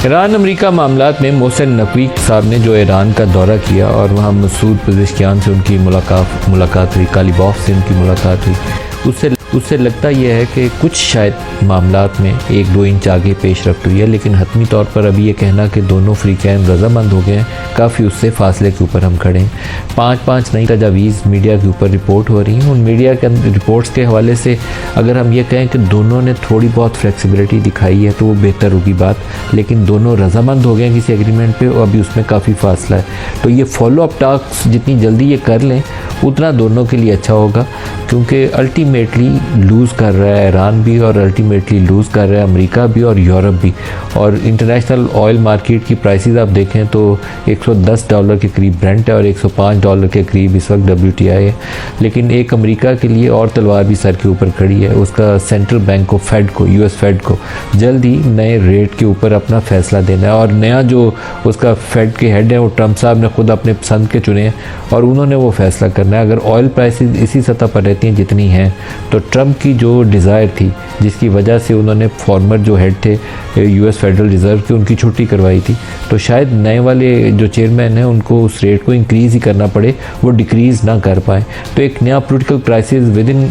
Iran America मामलात में मोहसिन नकवी साहब ने जो ईरान का दौरा किया और वहाँ मसूद पेज़ेश्कियान से उनकी मुलाकात हुई, कालिबॉफ से उनकी मुलाकात हुई, उससे लगता यह है कि कुछ शायद मामलात में 1-2 इंच आगे पेशरफ्त हुई है, लेकिन हतमी तौर पर अभी ये कहना कि दोनों फ़रीक़ैन रज़ामंद हो गए हैं, काफ़ी उससे फासले के ऊपर हम खड़े हैं। 5-5 नई तजावीज़ मीडिया के ऊपर रिपोर्ट हो रही हैं। उन मीडिया के रिपोर्ट्स के हवाले से अगर हम ये कहें कि दोनों ने थोड़ी बहुत फ्लेक्सिबिलिटी दिखाई है तो वो बेहतर होगी बात, लेकिन दोनों रज़ामंद हो गए हैं किसी एग्रीमेंट पर और अभी उसमें काफ़ी फासला है। तो ये फॉलो अप टॉक्स जितनी जल्दी ये कर लें उतना दोनों के लिए अच्छा होगा, क्योंकि अल्टीमेटली लूज़ कर रहा है ईरान भी और अल्टीमेटली लूज़ कर रहा है अमेरिका भी और यूरोप भी। और इंटरनेशनल ऑयल मार्केट की प्राइसेस आप देखें तो $110 के करीब ब्रेंट है और $105 के करीब इस वक्त WTI है। लेकिन एक अमेरिका के लिए और तलवार भी सर के ऊपर खड़ी है, उसका सेंट्रल बैंक को फेड को US फेड को जल्द ही नए रेट के ऊपर अपना फ़ैसला देना है। और नया जो उसका फेड के हेड है वो ट्रंप साहब ने खुद अपने पसंद के चुने हैं और उन्होंने वो फ़ैसला करना है। अगर ऑयल प्राइसेस इसी सतह पर रहती हैं जितनी हैं तो ट्रंप की जो डिज़ायर थी जिसकी वजह से उन्होंने फॉर्मर जो हेड थे US फेडरल रिज़र्व की उनकी छुट्टी करवाई थी, तो शायद नए वाले जो चेयरमैन हैं उनको उस रेट को इंक्रीज़ ही करना पड़े, वो डिक्रीज़ ना कर पाएँ। तो एक नया political crisis with in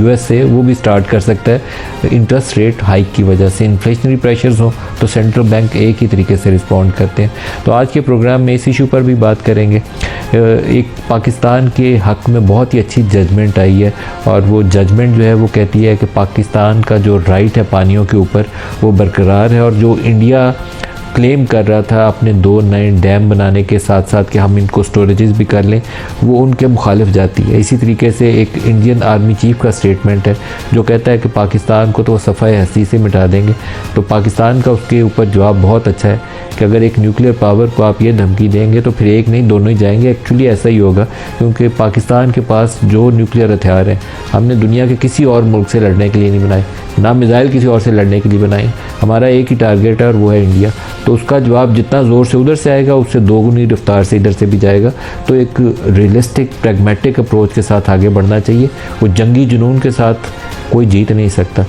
US से वो भी स्टार्ट कर सकता है इंटरेस्ट रेट हाइक की वजह से। इन्फ्लेशनरी प्रेशर्स हो तो सेंट्रल बैंक एक ही तरीके से रिस्पॉन्ड करते हैं। तो आज के प्रोग्राम में इस इशू पर भी बात करेंगे। एक पाकिस्तान के हक़ में बहुत ही अच्छी जजमेंट आई है और वो जजमेंट जो है वो कहती है कि पाकिस्तान का जो राइट है पानियों के ऊपर वो बरकरार है, और जो इंडिया क्लेम कर रहा था अपने 2 नए डैम बनाने के साथ साथ कि हम इनको स्टोरेजेस भी कर लें, वो उनके मुखालिफ जाती है। इसी तरीके से एक इंडियन आर्मी चीफ का स्टेटमेंट है जो कहता है कि पाकिस्तान को तो सफ़ाए हस्ती से मिटा देंगे। तो पाकिस्तान का उसके ऊपर जवाब बहुत अच्छा है कि अगर एक न्यूक्लियर पावर को आप ये धमकी देंगे तो फिर एक नहीं दोनों ही जाएंगे। एक्चुअली ऐसा ही होगा, क्योंकि पाकिस्तान के पास जो न्यूक्लियर हथियार हैं हमने दुनिया के किसी और मुल्क से लड़ने के लिए नहीं बनाए, ना मिसाइल किसी और से लड़ने के लिए बनाए। हमारा एक ही टारगेट है और वो है इंडिया। तो उसका जवाब जितना ज़ोर से उधर से आएगा उससे दोगुनी रफ्तार से इधर से भी जाएगा। तो एक रियलिस्टिक प्रैग्मेटिक अप्रोच के साथ आगे बढ़ना चाहिए। वो जंगी जुनून के साथ कोई जीत नहीं सकता।